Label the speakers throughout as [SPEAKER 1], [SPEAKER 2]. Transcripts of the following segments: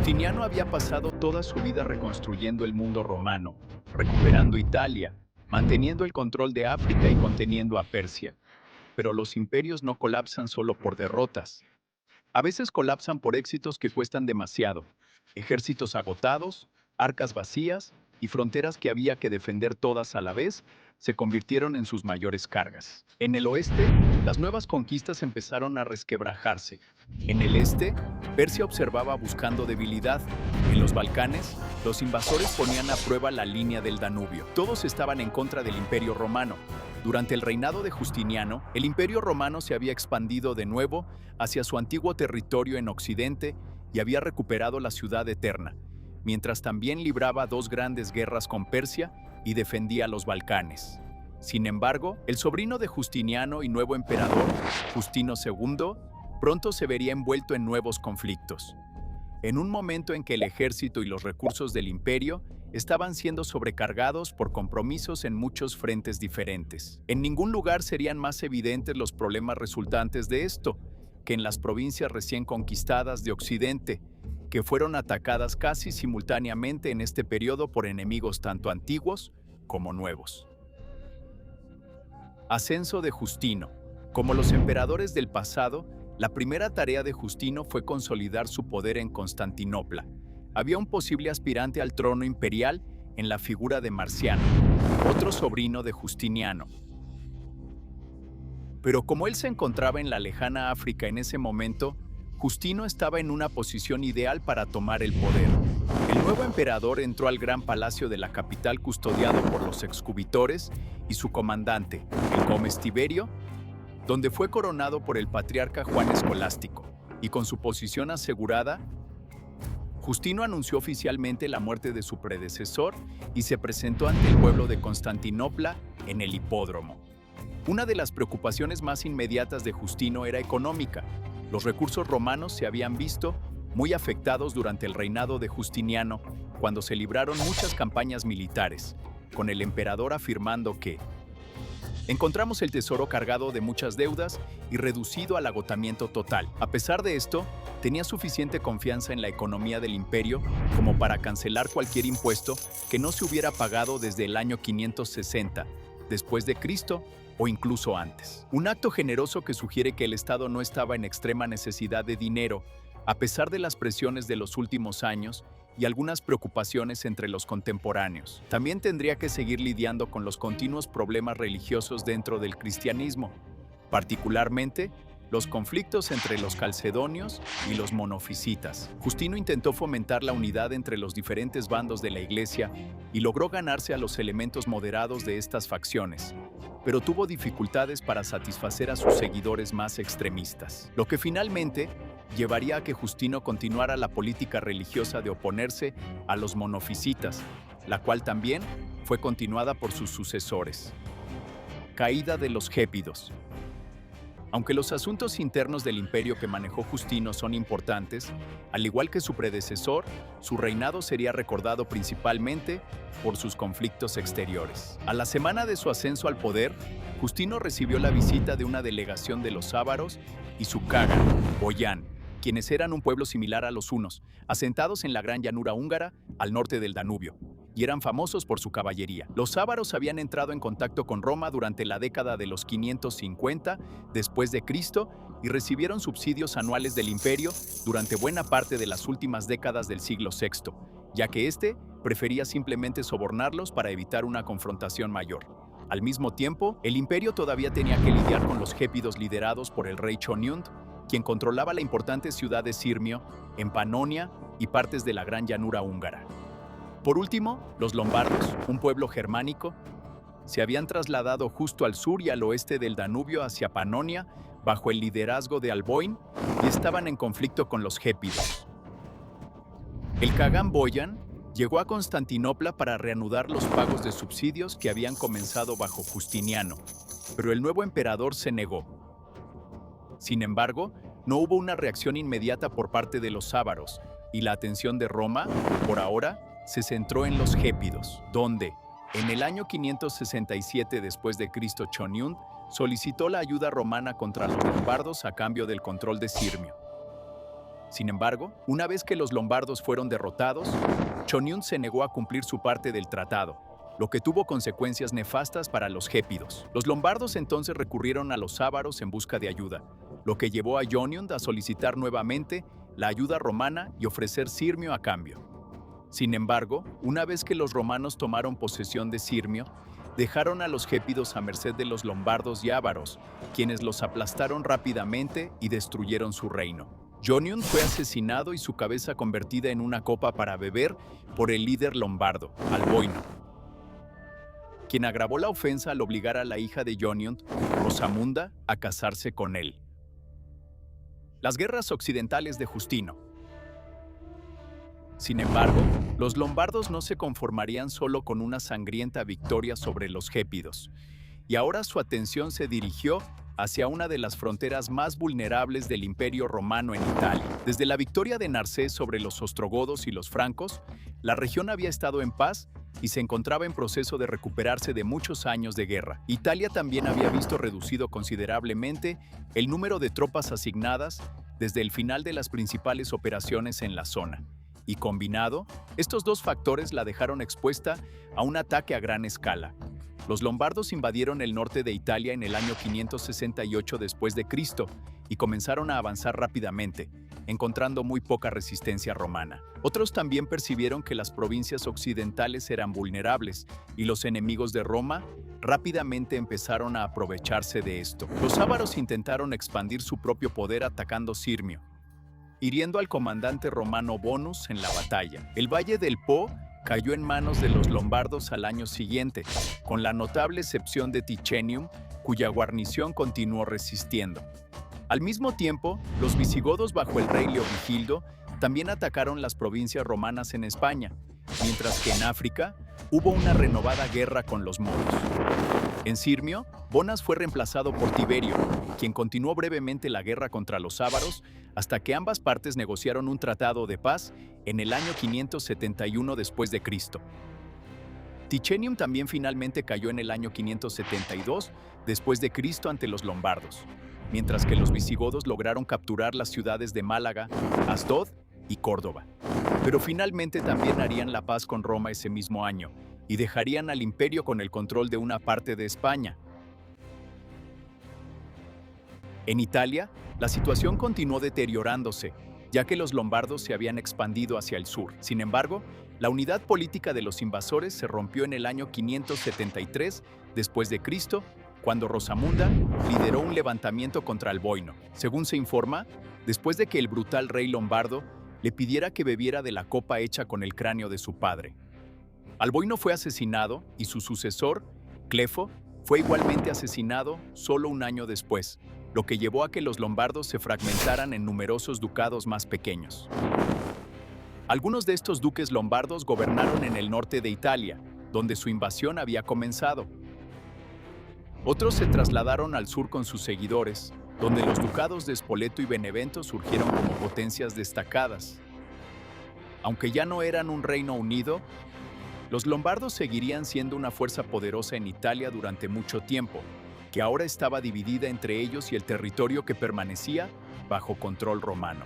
[SPEAKER 1] Justiniano había pasado toda su vida reconstruyendo el mundo romano, recuperando Italia, manteniendo el control de África y conteniendo a Persia. Pero los imperios no colapsan solo por derrotas. A veces colapsan por éxitos que cuestan demasiado. Ejércitos agotados, arcas vacías y fronteras que había que defender todas a la vez se convirtieron en sus mayores cargas. En el oeste, las nuevas conquistas empezaron a resquebrajarse. En el este, Persia observaba buscando debilidad. En los Balcanes, los invasores ponían a prueba la línea del Danubio. Todos estaban en contra del Imperio Romano. Durante el reinado de Justiniano, el Imperio Romano se había expandido de nuevo hacia su antiguo territorio en Occidente y había recuperado la ciudad eterna, mientras también libraba dos grandes guerras con Persia y defendía los Balcanes. Sin embargo, el sobrino de Justiniano y nuevo emperador, Justino II, pronto se vería envuelto en nuevos conflictos. En un momento en que el ejército y los recursos del imperio estaban siendo sobrecargados por compromisos en muchos frentes diferentes. En ningún lugar serían más evidentes los problemas resultantes de esto que en las provincias recién conquistadas de Occidente, que fueron atacadas casi simultáneamente en este periodo por enemigos tanto antiguos como nuevos. Ascenso de Justino. Como los emperadores del pasado, la primera tarea de Justino fue consolidar su poder en Constantinopla. Había un posible aspirante al trono imperial en la figura de Marciano, otro sobrino de Justiniano. Pero como él se encontraba en la lejana África en ese momento, Justino estaba en una posición ideal para tomar el poder. El nuevo emperador entró al gran palacio de la capital custodiado por los excubitores y su comandante, el Gómez Tiberio, donde fue coronado por el patriarca Juan Escolástico, y con su posición asegurada, Justino anunció oficialmente la muerte de su predecesor y se presentó ante el pueblo de Constantinopla en el hipódromo. Una de las preocupaciones más inmediatas de Justino era económica. Los recursos romanos se habían visto muy afectados durante el reinado de Justiniano, cuando se libraron muchas campañas militares, con el emperador afirmando que encontramos el tesoro cargado de muchas deudas y reducido al agotamiento total. A pesar de esto, tenía suficiente confianza en la economía del imperio como para cancelar cualquier impuesto que no se hubiera pagado desde el año 560, después de Cristo o incluso antes. Un acto generoso que sugiere que el Estado no estaba en extrema necesidad de dinero, a pesar de las presiones de los últimos años y algunas preocupaciones entre los contemporáneos. También tendría que seguir lidiando con los continuos problemas religiosos dentro del cristianismo, particularmente los conflictos entre los calcedonios y los monofisitas. Justino intentó fomentar la unidad entre los diferentes bandos de la Iglesia y logró ganarse a los elementos moderados de estas facciones, pero tuvo dificultades para satisfacer a sus seguidores más extremistas, lo que finalmente llevaría a que Justino continuara la política religiosa de oponerse a los monofisitas, la cual también fue continuada por sus sucesores. Caída de los gépidos. Aunque los asuntos internos del imperio que manejó Justino son importantes, al igual que su predecesor, su reinado sería recordado principalmente por sus conflictos exteriores. A la semana de su ascenso al poder, Justino recibió la visita de una delegación de los ávaros y su kagan, Boyán, quienes eran un pueblo similar a los hunos, asentados en la gran llanura húngara al norte del Danubio, y eran famosos por su caballería. Los ávaros habían entrado en contacto con Roma durante la década de los 550 después de Cristo y recibieron subsidios anuales del imperio durante buena parte de las últimas décadas del siglo VI, ya que éste prefería simplemente sobornarlos para evitar una confrontación mayor. Al mismo tiempo, el imperio todavía tenía que lidiar con los gépidos liderados por el rey Choniund, quien controlaba la importante ciudad de Sirmio, en Panonia y partes de la gran llanura húngara. Por último, los lombardos, un pueblo germánico, se habían trasladado justo al sur y al oeste del Danubio hacia Panonia bajo el liderazgo de Alboin y estaban en conflicto con los gépidos. El Kagán Boyan llegó a Constantinopla para reanudar los pagos de subsidios que habían comenzado bajo Justiniano, pero el nuevo emperador se negó. Sin embargo, no hubo una reacción inmediata por parte de los ávaros, y la atención de Roma, por ahora, se centró en los gépidos, donde, en el año 567 después de Cristo, Choniund solicitó la ayuda romana contra los lombardos a cambio del control de Sirmio. Sin embargo, una vez que los lombardos fueron derrotados, Chonión se negó a cumplir su parte del tratado, lo que tuvo consecuencias nefastas para los gépidos. Los lombardos entonces recurrieron a los ávaros en busca de ayuda, lo que llevó a Joniond a solicitar nuevamente la ayuda romana y ofrecer Sirmio a cambio. Sin embargo, una vez que los romanos tomaron posesión de Sirmio, dejaron a los gépidos a merced de los lombardos y ávaros, quienes los aplastaron rápidamente y destruyeron su reino. Joniond fue asesinado y su cabeza convertida en una copa para beber por el líder lombardo, Alboino, quien agravó la ofensa al obligar a la hija de Joniond, Rosamunda, a casarse con él. Las guerras occidentales de Justino. Sin embargo, los lombardos no se conformarían solo con una sangrienta victoria sobre los gépidos, y ahora su atención se dirigió hacia una de las fronteras más vulnerables del Imperio Romano en Italia. Desde la victoria de Narcés sobre los ostrogodos y los francos, la región había estado en paz y se encontraba en proceso de recuperarse de muchos años de guerra. Italia también había visto reducido considerablemente el número de tropas asignadas desde el final de las principales operaciones en la zona. Y combinado, estos dos factores la dejaron expuesta a un ataque a gran escala. Los lombardos invadieron el norte de Italia en el año 568 después de Cristo y comenzaron a avanzar rápidamente, encontrando muy poca resistencia romana. Otros también percibieron que las provincias occidentales eran vulnerables y los enemigos de Roma rápidamente empezaron a aprovecharse de esto. Los ávaros intentaron expandir su propio poder atacando Sirmio, hiriendo al comandante romano Bonus en la batalla. El valle del Po cayó en manos de los lombardos al año siguiente, con la notable excepción de Ticenium, cuya guarnición continuó resistiendo. Al mismo tiempo, los visigodos bajo el rey Leovigildo también atacaron las provincias romanas en España, mientras que en África hubo una renovada guerra con los moros. En Sirmio, Bonas fue reemplazado por Tiberio, quien continuó brevemente la guerra contra los ávaros hasta que ambas partes negociaron un tratado de paz en el año 571 después de Cristo. Ticenium también finalmente cayó en el año 572 después de Cristo ante los lombardos, mientras que los visigodos lograron capturar las ciudades de Málaga, Asdod y Córdoba. Pero finalmente también harían la paz con Roma ese mismo año y dejarían al imperio con el control de una parte de España. En Italia, la situación continuó deteriorándose, ya que los lombardos se habían expandido hacia el sur. Sin embargo, la unidad política de los invasores se rompió en el año 573 después de Cristo, cuando Rosamunda lideró un levantamiento contra Alboino. Según se informa, después de que el brutal rey lombardo le pidiera que bebiera de la copa hecha con el cráneo de su padre. Alboino fue asesinado y su sucesor, Clefo, fue igualmente asesinado solo un año después, lo que llevó a que los lombardos se fragmentaran en numerosos ducados más pequeños. Algunos de estos duques lombardos gobernaron en el norte de Italia, donde su invasión había comenzado. Otros se trasladaron al sur con sus seguidores, donde los ducados de Spoleto y Benevento surgieron como potencias destacadas. Aunque ya no eran un reino unido, los lombardos seguirían siendo una fuerza poderosa en Italia durante mucho tiempo, que ahora estaba dividida entre ellos y el territorio que permanecía bajo control romano.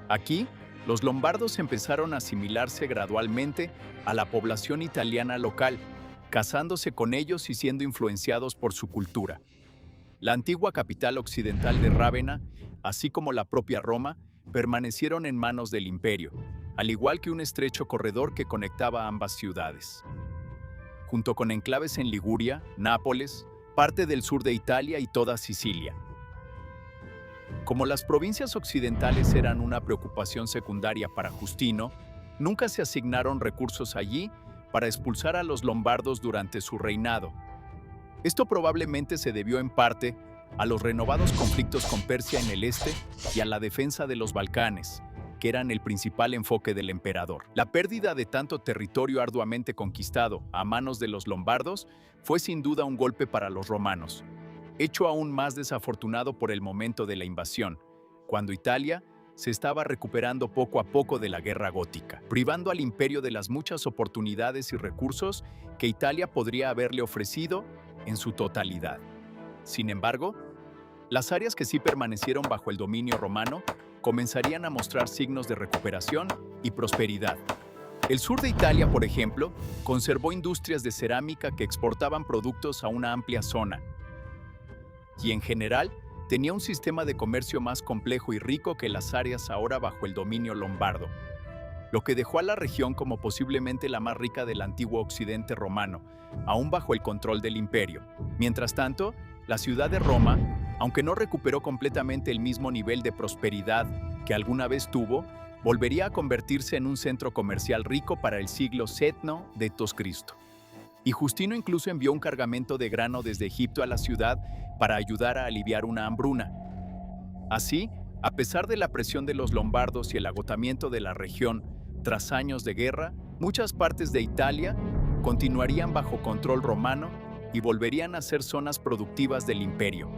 [SPEAKER 1] Aquí, los lombardos empezaron a asimilarse gradualmente a la población italiana local, casándose con ellos y siendo influenciados por su cultura. La antigua capital occidental de Rávena, así como la propia Roma, permanecieron en manos del imperio, al igual que un estrecho corredor que conectaba ambas ciudades. Junto con enclaves en Liguria, Nápoles, parte del sur de Italia y toda Sicilia. Como las provincias occidentales eran una preocupación secundaria para Justino, nunca se asignaron recursos allí para expulsar a los lombardos durante su reinado. Esto probablemente se debió en parte a los renovados conflictos con Persia en el este y a la defensa de los Balcanes, que eran el principal enfoque del emperador. La pérdida de tanto territorio arduamente conquistado a manos de los lombardos fue sin duda un golpe para los romanos, hecho aún más desafortunado por el momento de la invasión, cuando Italia se estaba recuperando poco a poco de la guerra gótica, privando al imperio de las muchas oportunidades y recursos que Italia podría haberle ofrecido en su totalidad. Sin embargo, las áreas que sí permanecieron bajo el dominio romano comenzarían a mostrar signos de recuperación y prosperidad. El sur de Italia, por ejemplo, conservó industrias de cerámica que exportaban productos a una amplia zona, y en general tenía un sistema de comercio más complejo y rico que las áreas ahora bajo el dominio lombardo, lo que dejó a la región como posiblemente la más rica del antiguo occidente romano, aún bajo el control del imperio. Mientras tanto, la ciudad de Roma, aunque no recuperó completamente el mismo nivel de prosperidad que alguna vez tuvo, volvería a convertirse en un centro comercial rico para el siglo VII d.C. Y Justino incluso envió un cargamento de grano desde Egipto a la ciudad para ayudar a aliviar una hambruna. Así, a pesar de la presión de los lombardos y el agotamiento de la región, tras años de guerra, muchas partes de Italia continuarían bajo control romano y volverían a ser zonas productivas del imperio.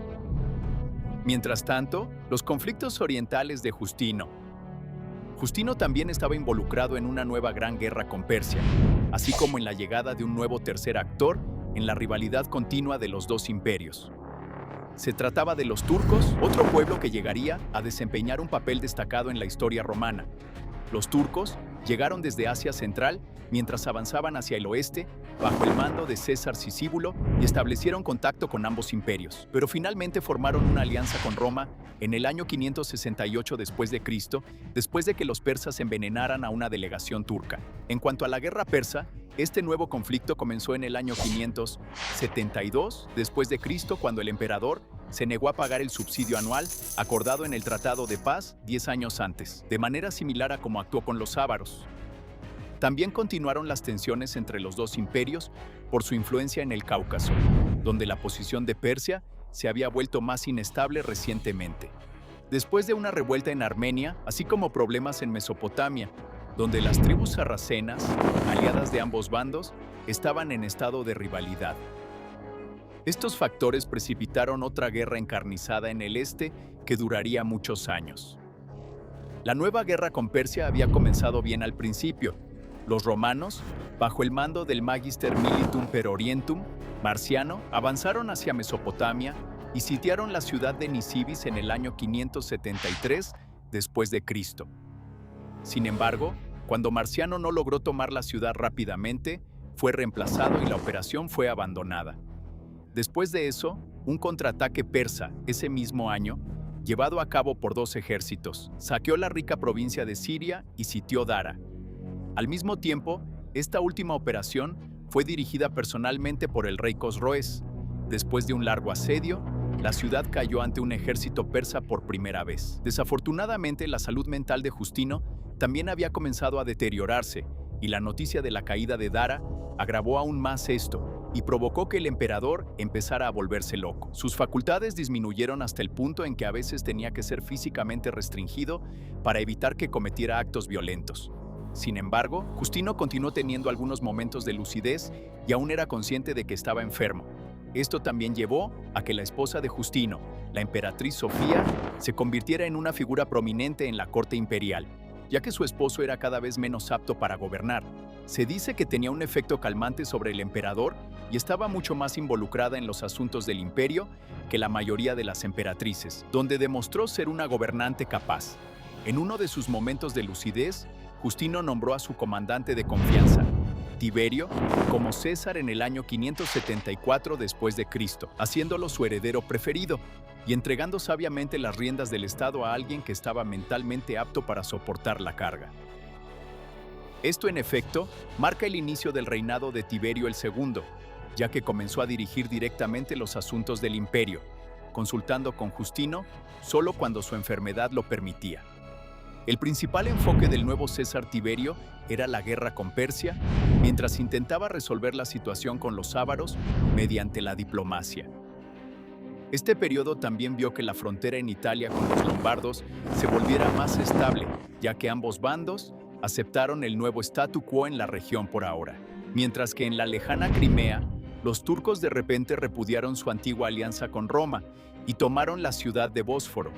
[SPEAKER 1] Mientras tanto, los conflictos orientales de Justino también estaba involucrado en una nueva gran guerra con Persia, así como en la llegada de un nuevo tercer actor en la rivalidad continua de los dos imperios. Se trataba de los turcos, otro pueblo que llegaría a desempeñar un papel destacado en la historia romana. Los turcos llegaron desde Asia Central mientras avanzaban hacia el oeste, bajo el mando de César Cisíbulo, y establecieron contacto con ambos imperios. Pero finalmente formaron una alianza con Roma en el año 568 d.C., después de que los persas envenenaran a una delegación turca. En cuanto a la guerra persa, este nuevo conflicto comenzó en el año 572 d.C., cuando el emperador se negó a pagar el subsidio anual acordado en el Tratado de Paz 10 años antes, de manera similar a como actuó con los ávaros. También continuaron las tensiones entre los dos imperios por su influencia en el Cáucaso, donde la posición de Persia se había vuelto más inestable recientemente. Después de una revuelta en Armenia, así como problemas en Mesopotamia, donde las tribus sarracenas, aliadas de ambos bandos, estaban en estado de rivalidad. Estos factores precipitaron otra guerra encarnizada en el este que duraría muchos años. La nueva guerra con Persia había comenzado bien al principio. Los romanos, bajo el mando del Magister Militum per Orientum, Marciano, avanzaron hacia Mesopotamia y sitiaron la ciudad de Nisibis en el año 573 después de Cristo. Sin embargo, cuando Marciano no logró tomar la ciudad rápidamente, fue reemplazado y la operación fue abandonada. Después de eso, un contraataque persa ese mismo año, llevado a cabo por dos ejércitos, saqueó la rica provincia de Siria y sitió Dara. Al mismo tiempo, esta última operación fue dirigida personalmente por el rey Cosroes. Después de un largo asedio, la ciudad cayó ante un ejército persa por primera vez. Desafortunadamente, la salud mental de Justino también había comenzado a deteriorarse, y la noticia de la caída de Dara agravó aún más esto y provocó que el emperador empezara a volverse loco. Sus facultades disminuyeron hasta el punto en que a veces tenía que ser físicamente restringido para evitar que cometiera actos violentos. Sin embargo, Justino continuó teniendo algunos momentos de lucidez y aún era consciente de que estaba enfermo. Esto también llevó a que la esposa de Justino, la emperatriz Sofía, se convirtiera en una figura prominente en la corte imperial, ya que su esposo era cada vez menos apto para gobernar. Se dice que tenía un efecto calmante sobre el emperador y estaba mucho más involucrada en los asuntos del imperio que la mayoría de las emperatrices, donde demostró ser una gobernante capaz. En uno de sus momentos de lucidez, Justino nombró a su comandante de confianza, Tiberio, como César en el año 574 después de Cristo, haciéndolo su heredero preferido y entregando sabiamente las riendas del Estado a alguien que estaba mentalmente apto para soportar la carga. Esto, en efecto, marca el inicio del reinado de Tiberio II, ya que comenzó a dirigir directamente los asuntos del imperio, consultando con Justino solo cuando su enfermedad lo permitía. El principal enfoque del nuevo César Tiberio era la guerra con Persia, mientras intentaba resolver la situación con los ávaros mediante la diplomacia. Este periodo también vio que la frontera en Italia con los lombardos se volviera más estable, ya que ambos bandos aceptaron el nuevo statu quo en la región por ahora. Mientras que en la lejana Crimea, los turcos de repente repudiaron su antigua alianza con Roma y tomaron la ciudad de Bósforo.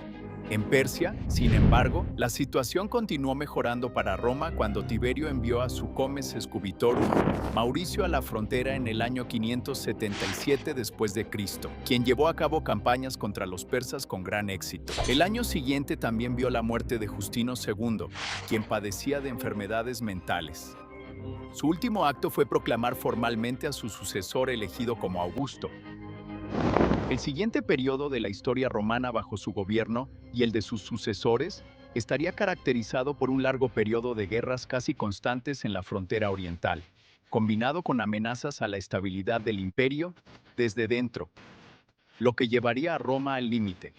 [SPEAKER 1] En Persia, sin embargo, la situación continuó mejorando para Roma cuando Tiberio envió a su comes Scubitorum, Mauricio, a la frontera en el año 577 después de Cristo, quien llevó a cabo campañas contra los persas con gran éxito. El año siguiente también vio la muerte de Justino II, quien padecía de enfermedades mentales. Su último acto fue proclamar formalmente a su sucesor elegido como Augusto. El siguiente periodo de la historia romana bajo su gobierno y el de sus sucesores estaría caracterizado por un largo periodo de guerras casi constantes en la frontera oriental, combinado con amenazas a la estabilidad del imperio desde dentro, lo que llevaría a Roma al límite.